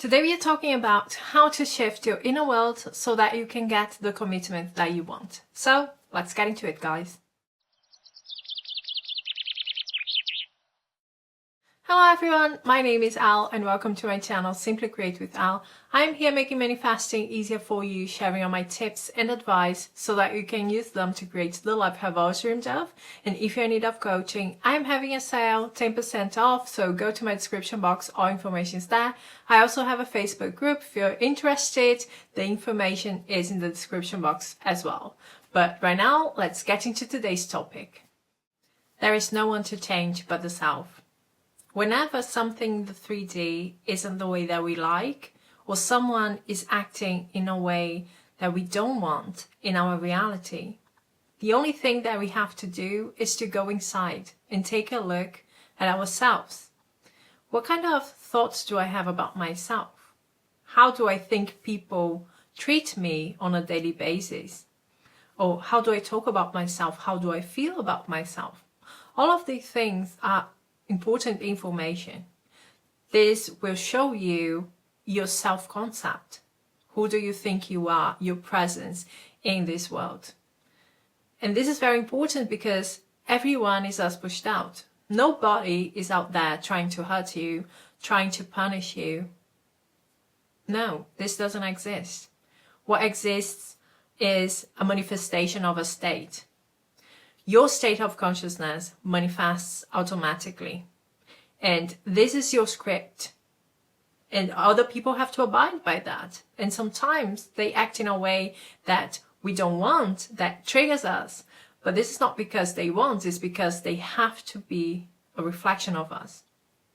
Today we are talking about how to shift your inner world so that you can get the commitment that you want. So let's get into it, guys. Hello everyone, my name is Al and welcome to my channel Simply Create with Al. I am here making manifesting easier for you, sharing all my tips and advice so that you can use them to create the life you have always dreamed of. And if you're in need of coaching, I am having a sale, 10% off, so go to my description box, all information is there. I also have a Facebook group if you're interested, the information is in the description box as well. But right now, let's get into today's topic. There is no one to change but the self. Whenever something in the 3D isn't the way that we like, or someone is acting in a way that we don't want in our reality, the only thing that we have to do is to go inside and take a look at ourselves. What kind of thoughts do I have about myself? How do I think people treat me on a daily basis? Or how do I talk about myself? How do I feel about myself? All of these things are important information. This will show you your self-concept. Who do you think you are, your presence in this world? And this is very important because everyone is as pushed out. Nobody is out there trying to hurt you, trying to punish you. No, this doesn't exist. What exists is a manifestation of a state. Your state of consciousness manifests automatically. And this is your script. And other people have to abide by that. And sometimes they act in a way that we don't want, that triggers us. But this is not because they want, it's because they have to be a reflection of us.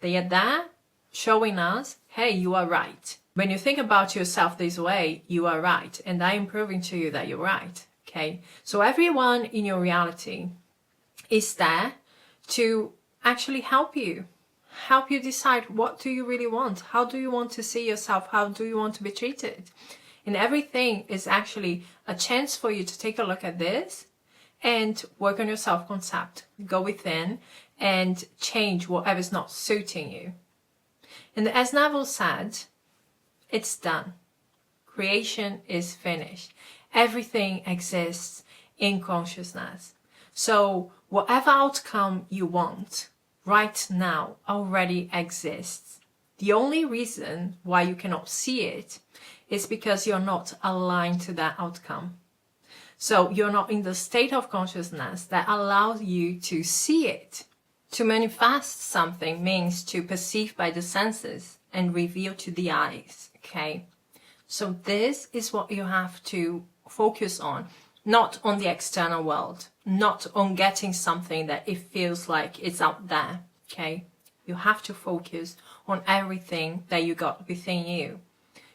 They are there showing us, hey, you are right. When you think about yourself this way, you are right. And I am proving to you that you're right. Okay, so everyone in your reality is there to actually help you decide what do you really want, how do you want to see yourself, how do you want to be treated. And everything is actually a chance for you to take a look at this and work on your self-concept, go within and change whatever is not suiting you. And as Neville said, it's done. Creation is finished. Everything exists in consciousness. So whatever outcome you want right now already exists. The only reason why you cannot see it is because you're not aligned to that outcome. So you're not in the state of consciousness that allows you to see it. To manifest something means to perceive by the senses and reveal to the eyes, okay? So this is what you have to focus on, not on the external world, not on getting something that it feels like it's out there, okay? You have to focus on everything that you got within you,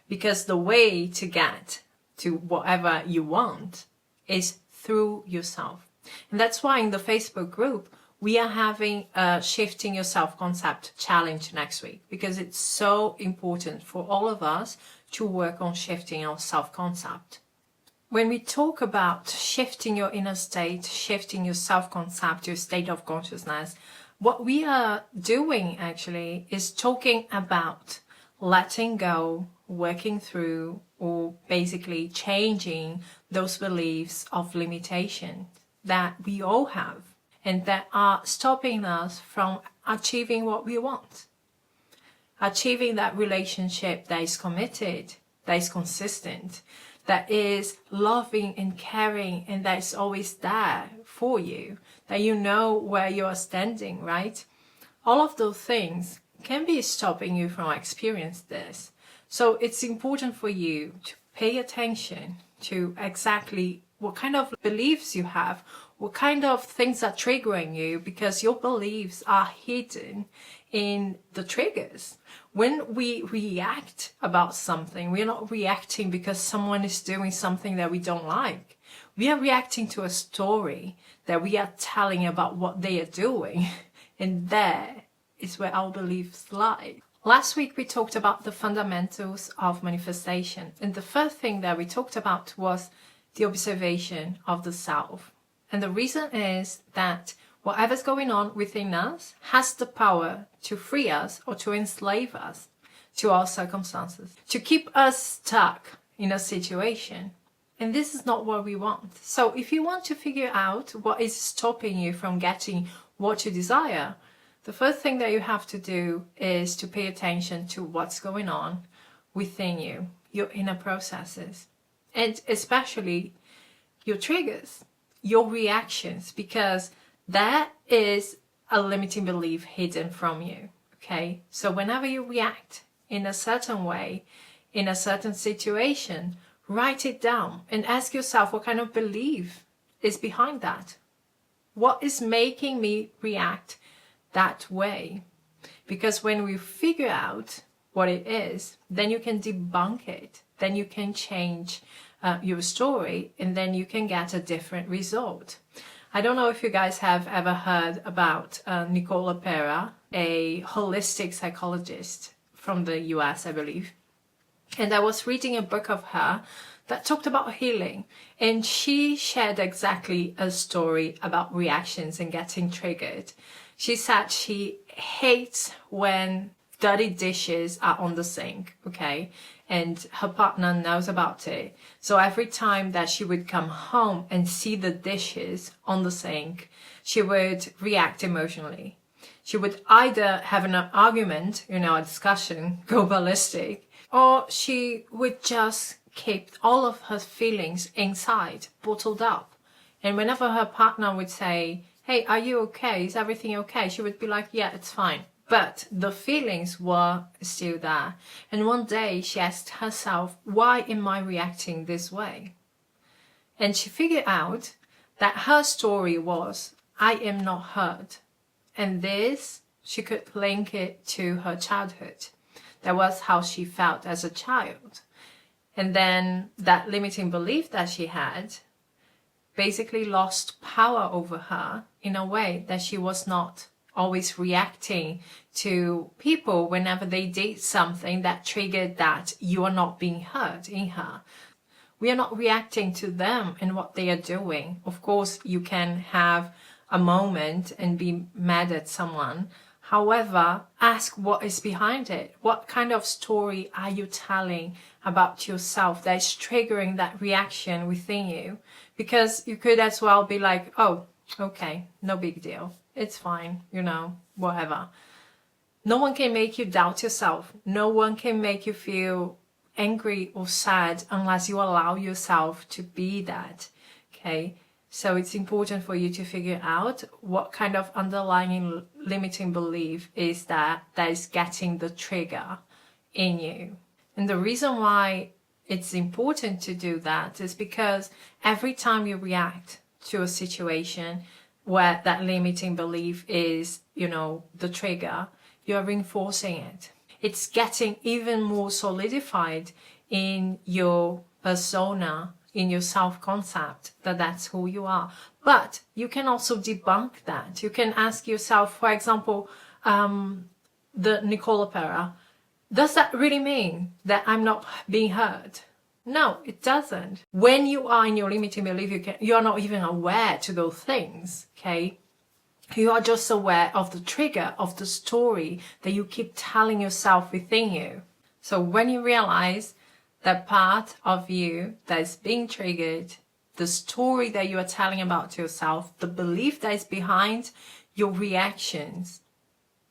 because the way to get to whatever you want is through yourself. And that's why in the Facebook group, we are having a Shifting Your Self-Concept challenge next week, because it's so important for all of us to work on shifting our self-concept. When we talk about shifting your inner state, shifting your self-concept, your state of consciousness, what we are doing actually is talking about letting go, working through, or basically changing those beliefs of limitation that we all have and that are stopping us from achieving what we want. Achieving that relationship that is committed, that is consistent, that is loving and caring, and that is always there for you, that you know where you are standing, right? All of those things can be stopping you from experiencing this. So it's important for you to pay attention to exactly what kind of beliefs you have, what kind of things are triggering you, because your beliefs are hidden in the triggers. When we react about something, we're not reacting because someone is doing something that we don't like. We are reacting to a story that we are telling about what they are doing. And there is where our beliefs lie. Last week we talked about the fundamentals of manifestation. And the first thing that we talked about was the observation of the self. And the reason is that whatever's going on within us has the power to free us or to enslave us. to our circumstances, to keep us stuck in a situation. And this is not what we want. So if you want to figure out what is stopping you from getting what you desire, the first thing that you have to do is to pay attention to what's going on within you, your inner processes, and especially your triggers, your reactions, because that is a limiting belief hidden from you, okay? So whenever you react in a certain way, in a certain situation, write it down and ask yourself what kind of belief is behind that. What is making me react that way? Because when we figure out what it is, then you can debunk it, then you can change your story, and then you can get a different result. I don't know if you guys have ever heard about Nicole LePera, a holistic psychologist from the US, I believe. And I was reading a book of her that talked about healing, and she shared exactly a story about reactions and getting triggered. She said she hates when dirty dishes are on the sink, okay? And her partner knows about it. So every time that she would come home and see the dishes on the sink, she would react emotionally. She would either have an argument, a discussion, go ballistic, or she would just keep all of her feelings inside, bottled up. And whenever her partner would say, "Hey, are you okay? Is everything okay?" she would be like, "Yeah, it's fine." But the feelings were still there. And one day she asked herself, why am I reacting this way? And she figured out that her story was, I am not heard. And this, she could link it to her childhood. That was how she felt as a child. And then that limiting belief that she had basically lost power over her in a way that she was not always reacting to people whenever they did something that triggered that you are not being heard in her. We are not reacting to them and what they are doing. Of course, you can have a moment and be mad at someone. However, ask what is behind it. What kind of story are you telling about yourself that is triggering that reaction within you? Because you could as well be like, oh, okay, no big deal. It's fine, whatever. No one can make you doubt yourself. No one can make you feel angry or sad unless you allow yourself to be that, okay? So it's important for you to figure out what kind of underlying limiting belief is that is getting the trigger in you. And the reason why it's important to do that is because every time you react to a situation where that limiting belief is, the trigger, you're reinforcing it. It's getting even more solidified in your persona, in your self-concept, that that's who you are. But you can also debunk that. You can ask yourself, for example, the Nicole LePera, does that really mean that I'm not being heard? No, it doesn't. When you are in your limiting belief, you're not even aware to those things, okay? You are just aware of the trigger, of the story that you keep telling yourself within you. So when you realize that part of you that is being triggered, the story that you are telling about yourself, the belief that is behind your reactions,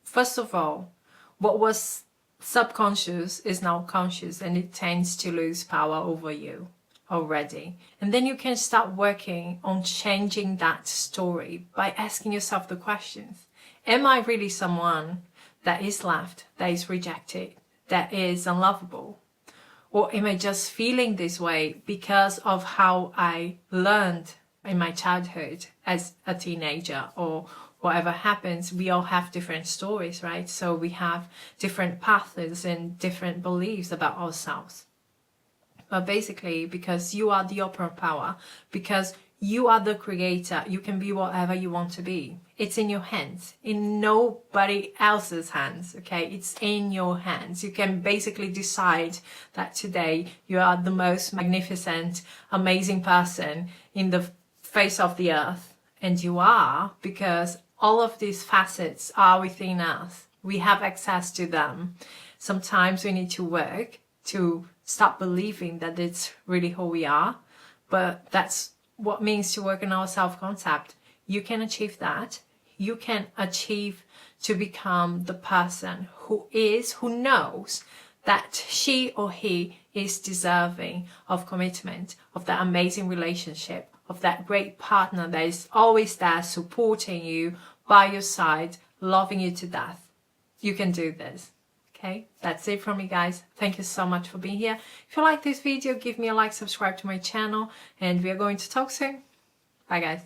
first of all, what was subconscious is now conscious, and it tends to lose power over you already. And then you can start working on changing that story by asking yourself the questions. Am I really someone that is left, that is rejected, that is unlovable? Or am I just feeling this way because of how I learned in my childhood as a teenager, or whatever happens? We all have different stories, right? So we have different paths and different beliefs about ourselves. But basically, because you are the upper power, because you are the creator, you can be whatever you want to be. It's in your hands, in nobody else's hands, okay? It's in your hands. You can basically decide that today you are the most magnificent, amazing person in the face of the earth. And you are, because all of these facets are within us. We have access to them. Sometimes we need to work to stop believing that it's really who we are, but that's what it means to work on our self-concept. You can achieve that. You can achieve to become the person who knows that she or he is deserving of commitment, of that amazing relationship, of that great partner that is always there supporting you, by your side, loving you to death. You can do this. Okay, that's it from me, guys. Thank you so much for being here. If you like this video, give me a like, subscribe to my channel, and we are going to talk soon. Bye, guys.